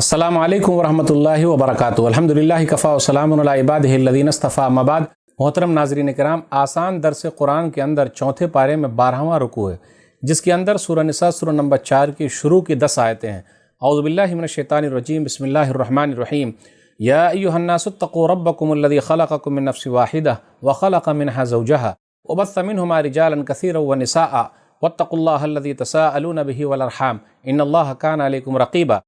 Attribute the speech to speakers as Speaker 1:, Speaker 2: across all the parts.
Speaker 1: السلام علیکم ورحمۃ اللہ وبرکاتہ۔ الحمدللہ کفا وسلام علی عبادہ الذین اصطفیٰ، اما بعد۔ محترم ناظرین کرام، آسان درس قرآن کے اندر چوتھے پارے میں 12واں رکوع ہے، جس کے اندر سورہ نساء سورہ نمبر 4 کی شروع کی 10 آیتیں ہیں۔ اعوذ باللہ من الشیطان الرجیم، بسم اللہ الرحمن الرحیم۔ یا ایھا الناس اتقوا ربکم الذی خلقکم من نفس واحدہ وخلق منها زوجہا وبث منہما رجالا کثیرا ونساء واتقوا اللہ الذی تساءلون بہ والارحام ان اللہ کان علیکم رقیبا۔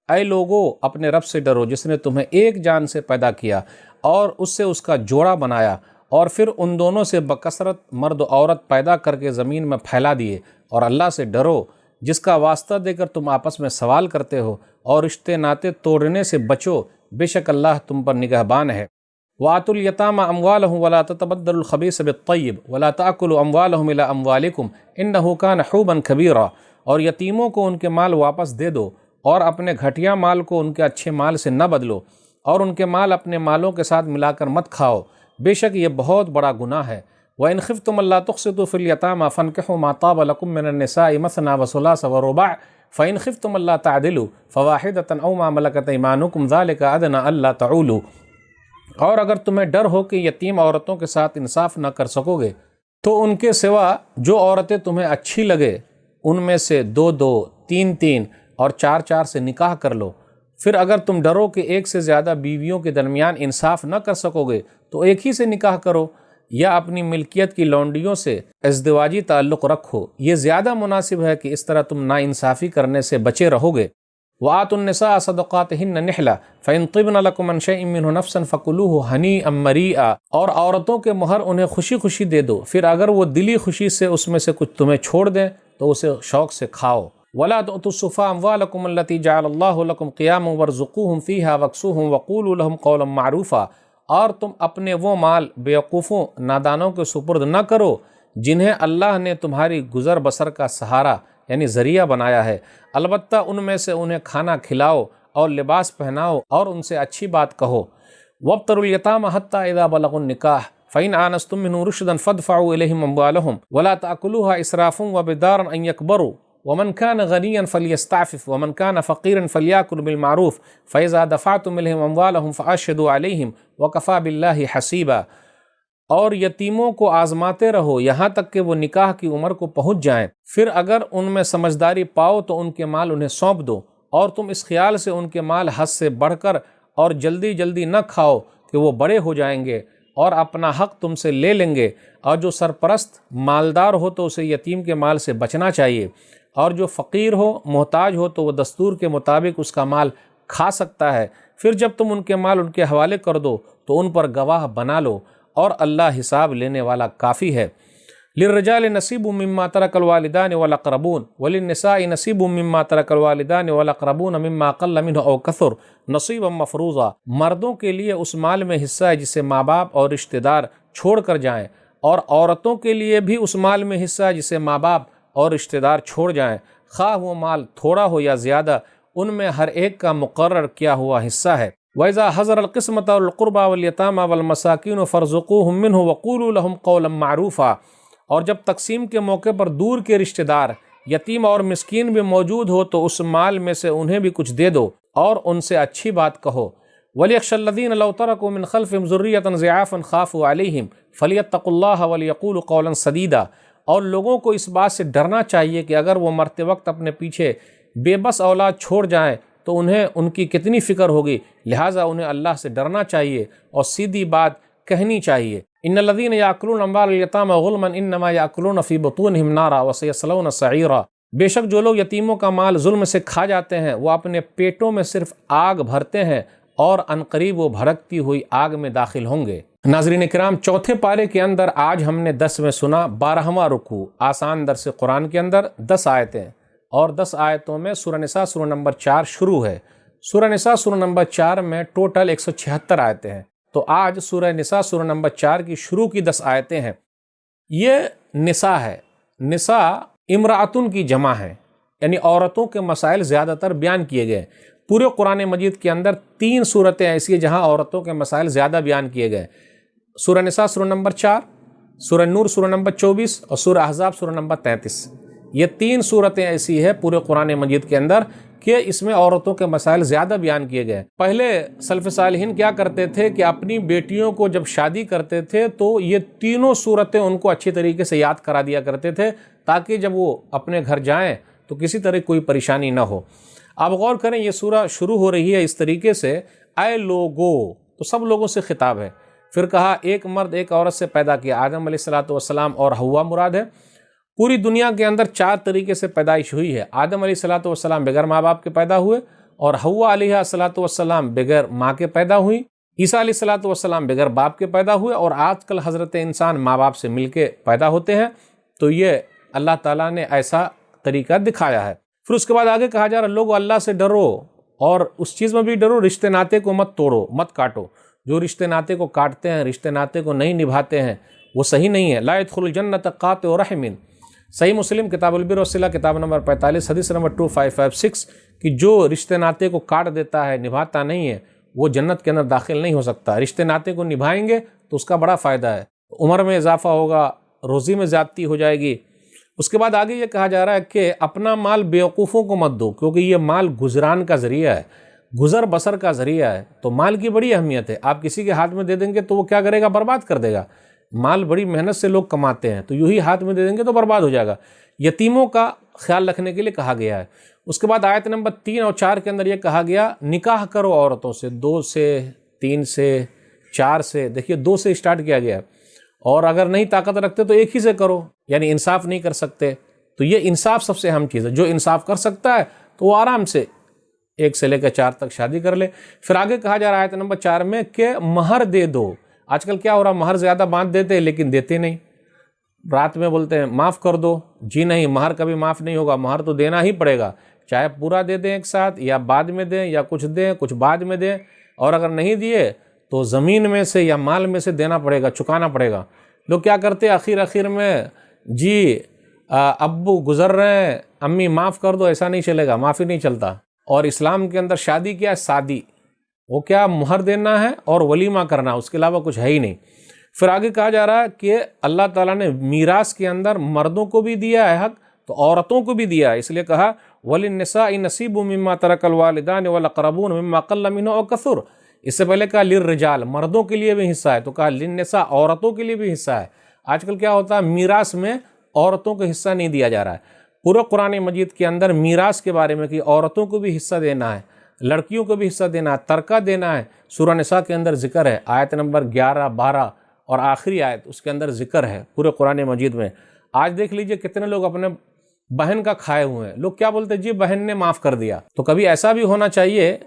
Speaker 1: اے لوگو، اپنے رب سے ڈرو جس نے تمہیں ایک جان سے پیدا کیا اور اس سے اس کا جوڑا بنایا، اور پھر ان دونوں سے بکثرت مرد و عورت پیدا کر کے زمین میں پھیلا دیے، اور اللہ سے ڈرو جس کا واسطہ دے کر تم آپس میں سوال کرتے ہو، اور رشتے ناطے توڑنے سے بچو، بے شک اللہ تم پر نگہبان ہے۔ وَآتُوا الْيَتَامَى أَمْوَالَهُمْ وَلَا تَتَبَدَّلُوا الْخَبِيثَ بِالطَّيِّبِ وَلَا تَأْكُلُوا أَمْوَالَهُمْ إِلَىٰ أَمْوَالِكُمْ إِنَّهُ كَانَ حُوبًا كَبِيرًا۔ اور یتیموں کو ان کے مال واپس دے دو، اور اپنے گھٹیا مال کو ان کے اچھے مال سے نہ بدلو، اور ان کے مال اپنے مالوں کے ساتھ ملا کر مت کھاؤ، بے شک یہ بہت بڑا گناہ ہے۔ وَإِنْ خِفْتُمْ أَلَّا تُقْسِطُوا فِي الْيَتَامَىٰ فَانكِحُوا مَا طَابَ لَكُم مِّنَ النِّسَاءِ مَثْنَىٰ وَثُلَاثَ وَرُبَاعَ فَإِنْ خِفْتُمْ أَلَّا تَعْدِلُوا فَوَاحِدَةً أَوْ مَا مَلَكَتْ أَيْمَانُكُمْ ذَلِكَ أَدْنَىٰ أَلَّا تَعُولُوا۔ اور اگر تمہیں ڈر ہو کہ یتیم عورتوں کے ساتھ انصاف نہ کر سکو گے، تو ان کے سوا جو عورتیں تمہیں اچھی لگے ان میں سے 2-2، 3-3 اور 4-4 سے نکاح کر لو۔ پھر اگر تم ڈرو کہ ایک سے زیادہ بیویوں کے درمیان انصاف نہ کر سکو گے تو ایک ہی سے نکاح کرو، یا اپنی ملکیت کی لونڈیوں سے ازدواجی تعلق رکھو۔ یہ زیادہ مناسب ہے کہ اس طرح تم ناانصافی کرنے سے بچے رہو گے۔ وَآتُوا النِّسَاءَ صَدَقَاتِهِنَّ نِحْلَةً فَإِن طِبْنَ لَكُمْ عَن شَيْءٍ مِّنْهُ نَفْسًا فَكُلُوهُ هَنِيئًا مَرِيئًا۔ اور عورتوں کے مہر انہیں خوشی خوشی دے دو، پھر اگر وہ دلی خوشی سے اس میں سے کچھ تمہیں چھوڑ دیں تو اسے شوق سے کھاؤ۔ وَلَا تُؤْتُوا السُّفَهَاءَ أَمْوَالَكُمُ الَّتِي جَعَلَ اللَّهُ لَكُمْ قِيَامًا وَارْزُقُوهُمْ فِيهَا وَاكْسُوهُمْ وَقُولُوا لَهُمْ قَوْلًا مَّعْرُوفًا۔ اور تم اپنے وہ مال بیوقوفوں نادانوں کے سپرد نہ کرو جنہیں اللہ نے تمہاری گزر بسر کا سہارا یعنی ذریعہ بنایا ہے، البتہ ان میں سے انہیں کھانا کھلاؤ اور لباس پہناؤ اور ان سے اچھی بات کہو۔ وَابْتَلُوا الْيَتَامَىٰ حَتَّىٰ إِذَا بَلَغُوا النِّكَاحَ فَإِنْ آنَسْتُم مِّنْهُ رُشْدًا فَادْفَعُوا إِلَيْهِمْ أَمْوَالَهُمْ وَلَا تَأْكُلُوهَا إِسْرَافًا وَبِدَارًا أَن يَكْبَرُوا وَمَنْ كَانَ غَنِيًّا فَلْيَسْتَعْفِفْ وَمَنْ كَانَ فَقِيرًا فَلْيَأْكُلْ بِالْمَعْرُوفِ فَإِذَا دَفَعْتُمْ إِلَيْهِمْ أَمْوَالَهُم فَأَشْهِدُوا عَلَيْهِمْ وَكَفَىٰ بِاللَّهِ حَسِيبًا۔ اور یتیموں کو آزماتے رہو یہاں تک کہ وہ نکاح کی عمر کو پہنچ جائیں، پھر اگر ان میں سمجھداری پاؤ تو ان کے مال انہیں سونپ دو، اور تم اس خیال سے ان کے مال حد سے بڑھ کر اور جلدی جلدی نہ کھاؤ کہ وہ بڑے ہو جائیں گے اور اپنا حق تم سے لے لیں گے۔ اور جو سرپرست مالدار ہو تو اسے یتیم کے مال سے بچنا چاہیے، اور جو فقیر ہو محتاج ہو تو وہ دستور کے مطابق اس کا مال کھا سکتا ہے۔ پھر جب تم ان کے مال ان کے حوالے کر دو تو ان پر گواہ بنا لو، اور اللہ حساب لینے والا کافی ہے۔ للرجال نصیب مما ترک الوالدان والاقربون وللنساء نصیب مما ترک الوالدان والاقربون مما قل منه او کثر نصیبا مفروضا۔ مردوں کے لیے اس مال میں حصہ ہے جسے ماں باپ اور رشتہ دار چھوڑ کر جائیں، اور عورتوں کے لیے بھی اس مال میں حصہ ہے جسے ماں باپ اور رشتہ دار چھوڑ جائیں، خواہ وہ مال تھوڑا ہو یا زیادہ، ان میں ہر ایک کا مقرر کیا ہوا حصہ ہے۔ وَإِذَا حَضَرَ الْقِسْمَةَ الْقُرْبَىٰ وَالْيَتَامَىٰ وَالْمَسَاكِينُ فَارْزُقُوهُم مِّنْهُ وَقُولُوا لَهُمْ قَوْلًا مَّعْرُوفًا۔ اور جب تقسیم کے موقع پر دور کے رشتہ دار، یتیم اور مسکین بھی موجود ہو تو اس مال میں سے انہیں بھی کچھ دے دو اور ان سے اچھی بات کہو۔ وَلْيَخْشَ الَّذِينَ لَوْ تَرَكُوا مِنْ خَلْفِهِمْ ذُرِّيَّةً ضِعَافًا خَافُوا عَلَيْهِمْ فَلْيَتَّقُوا اللَّهَ وَلْيَقُولُوا قَوْلًا سَدِيدًا۔ اور لوگوں کو اس بات سے ڈرنا چاہیے کہ اگر وہ مرتے وقت اپنے پیچھے بے بس اولاد چھوڑ جائیں تو انہیں ان کی کتنی فکر ہوگی، لہٰذا انہیں اللہ سے ڈرنا چاہیے اور سیدھی بات کہنی چاہیے۔ ان الذین یاکلون اموال الیتامی ظلما انما یاکلون فی بطونہم نارا وسیصلون سعیرا۔ بے شک جو لوگ یتیموں کا مال ظلم سے کھا جاتے ہیں وہ اپنے پیٹوں میں صرف آگ بھرتے ہیں، اور عنقریب وہ بھڑکتی ہوئی آگ میں داخل ہوں گے۔ ناظرین کرام، چوتھے پارے کے اندر آج ہم نے 10 میں سنا 12واں رکوع، آسان درس قرآن کے اندر 10 آیتیں، اور 10 آیتوں میں سورہ نساء سورہ نمبر 4 شروع ہے۔ سورہ نساء سورہ نمبر 4 میں ٹوٹل 176 آیتیں ہیں، تو آج سورہ نساء سورہ نمبر 4 کی شروع کی 10 آیتیں ہیں۔ یہ نساء ہے، نساء امرأتن کی جمع ہے، یعنی عورتوں کے مسائل زیادہ تر بیان کیے گئے۔ پورے قرآن مجید کے اندر 3 صورتیں ایسی ہیں جہاں عورتوں کے مسائل زیادہ بیان کیے گئے۔ سورہ نساء سورہ نمبر 4، سورہ نور سورہ نمبر 24 اور سورہ احزاب سورہ نمبر 33۔ یہ 3 صورتیں ایسی ہے پورے قرآن مجید کے اندر کہ اس میں عورتوں کے مسائل زیادہ بیان کیے گئے۔ پہلے سلف صالحین کیا کرتے تھے کہ اپنی بیٹیوں کو جب شادی کرتے تھے تو یہ تینوں صورتیں ان کو اچھی طریقے سے یاد کرا دیا کرتے تھے تاکہ جب وہ اپنے گھر جائیں تو کسی طرح کوئی پریشانی نہ ہو۔ آپ غور کریں، یہ سورہ شروع ہو رہی ہے اس طریقے سے، اے لوگو، تو سب لوگوں سے خطاب ہے۔ پھر کہا ایک مرد ایک عورت سے پیدا کیا، آدم علیہ السلام اور حوا مراد ہے۔ پوری دنیا کے اندر 4 طریقے سے پیدائش ہوئی ہے۔ آدم علیہ السلام بغیر ماں باپ کے پیدا ہوئے، اور حوا علیہ السلام بغیر ماں کے پیدا ہوئی، عیسیٰ علیہ السلام بغیر باپ کے پیدا ہوئے، اور آج کل حضرت انسان ماں باپ سے مل کے پیدا ہوتے ہیں۔ تو یہ اللہ تعالیٰ نے ایسا طریقہ دکھایا ہے۔ پھر اس کے بعد آگے کہا جا رہا ہے لوگو اللہ سے ڈرو، اور اس چیز میں بھی ڈرو، رشتے ناطے کو مت توڑو، مت کاٹو۔ جو رشتے ناطے کو کاٹتے ہیں، رشتے ناطے کو نہیں نبھاتے ہیں، وہ صحیح نہیں ہے۔ لا يدخل الجنۃ قاطع رحم، صحیح مسلم کتاب البر والصلہ کتاب نمبر 45 حدیث نمبر 2556 کہ جو رشتے ناطے کو کاٹ دیتا ہے، نبھاتا نہیں ہے، وہ جنت کے اندر داخل نہیں ہو سکتا۔ رشتے ناطے کو نبھائیں گے تو اس کا بڑا فائدہ ہے، عمر میں اضافہ ہوگا، روزی میں زیادتی ہو جائے گی۔ اس کے بعد آگے یہ کہا جا رہا ہے کہ اپنا مال بیوقوفوں کو مت دو، کیونکہ یہ مال گزران کا ذریعہ ہے، گزر بسر کا ذریعہ ہے۔ تو مال کی بڑی اہمیت ہے، آپ کسی کے ہاتھ میں دے دیں گے تو وہ کیا کرے گا؟ برباد کر دے گا۔ مال بڑی محنت سے لوگ کماتے ہیں، تو یوں ہی ہاتھ میں دے دیں گے تو برباد ہو جائے گا۔ یتیموں کا خیال رکھنے کے لیے کہا گیا ہے۔ اس کے بعد آیت نمبر 3 اور 4 کے اندر یہ کہا گیا نکاح کرو عورتوں سے، 2 سے 3 سے 4 سے، دیکھیے 2 سے اسٹارٹ کیا گیا ہے، اور اگر نہیں طاقت رکھتے تو ایک ہی سے کرو، یعنی انصاف نہیں کر سکتے تو یہ انصاف سب سے اہم چیز ہے۔ جو انصاف کر سکتا ہے تو وہ آرام سے 1 سے لے کر 4 تک شادی کر لے۔ پھر آگے کہا جا رہا ہے آیت نمبر 4 میں کہ مہر دے دو۔ آج کل کیا ہو رہا، مہر زیادہ باندھ دیتے ہیں لیکن دیتے نہیں، رات میں بولتے ہیں معاف کر دو، جی نہیں، مہر کبھی معاف نہیں ہوگا، مہر تو دینا ہی پڑے گا، چاہے پورا دے دیں ایک ساتھ یا بعد میں دیں، یا کچھ دیں کچھ بعد میں دیں، اور اگر نہیں دیے تو زمین میں سے یا مال میں سے دینا پڑے گا، چکانا پڑے گا۔ لوگ کیا کرتے ہیں آخر میں، جی ابو گزر رہے ہیں، امی معاف کر دو، ایسا نہیں چلے گا، معافی نہیں چلتا۔ اور اسلام کے اندر شادی کیا ہے؟ سادی، وہ کیا مہر دینا ہے اور ولیمہ کرنا، اس کے علاوہ کچھ ہے ہی نہیں۔ پھر آگے کہا جا رہا ہے کہ اللہ تعالیٰ نے میراث کے اندر مردوں کو بھی دیا ہے حق تو عورتوں کو بھی دیا ہے، اس لیے کہا وَلِلنِّسَاءِ نَصِيبٌ مِّمَّا تَرَكَ الْوَالِدَانِ وَالْأَقْرَبُونَ مِمَّا قَلَّ مِنْهُ أَوْ كَثُرَ۔ اس سے پہلے کہا لِلرِّجَالِ، مردوں کے لیے بھی حصہ ہے، تو کہا لِلنِّسَاء، عورتوں کے لیے بھی حصہ ہے۔ آج کل کیا ہوتا ہے، میراث میں عورتوں کو حصہ نہیں دیا جا رہا ہے۔ پورے قرآن مجید کے اندر میراث کے بارے میں کہ عورتوں کو بھی حصہ دینا ہے، لڑکیوں کو بھی حصہ دینا ہے، ترکہ دینا ہے۔ سورہ نساء کے اندر ذکر ہے، آیت نمبر 11، 12 اور آخری آیت اس کے اندر ذکر ہے پورے قرآن مجید میں۔ آج دیکھ لیجئے کتنے لوگ اپنے بہن کا کھائے ہوئے ہیں، لوگ کیا بولتے ہیں، جی بہن نے معاف کر دیا۔ تو کبھی ایسا بھی ہونا چاہیے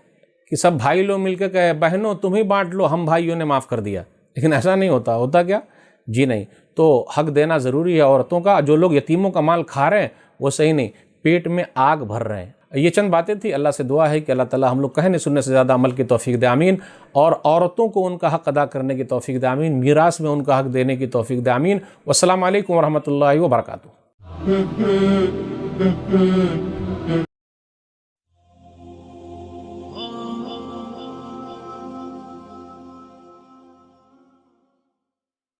Speaker 1: کہ سب بھائی لوگ مل کے کہے بہنوں تم ہی بانٹ لو، ہم بھائیوں نے معاف کر دیا، لیکن ایسا نہیں ہوتا۔ ہوتا کیا؟ جی نہیں۔ تو حق دینا ضروری ہے عورتوں کا۔ جو لوگ یتیموں کا مال کھا رہے ہیں وہ صحیح نہیں، پیٹ میں آگ بھر رہے ہیں۔ یہ چند باتیں تھی، اللہ سے دعا ہے کہ اللہ تعالی ہم لوگ کہنے سننے سے زیادہ عمل کی توفیق دے، آمین، اور عورتوں کو ان کا حق ادا کرنے کی توفیق دے، آمین، میراث میں ان کا حق دینے کی توفیق دے، آمین۔ والسلام علیکم ورحمۃ اللہ وبرکاتہ۔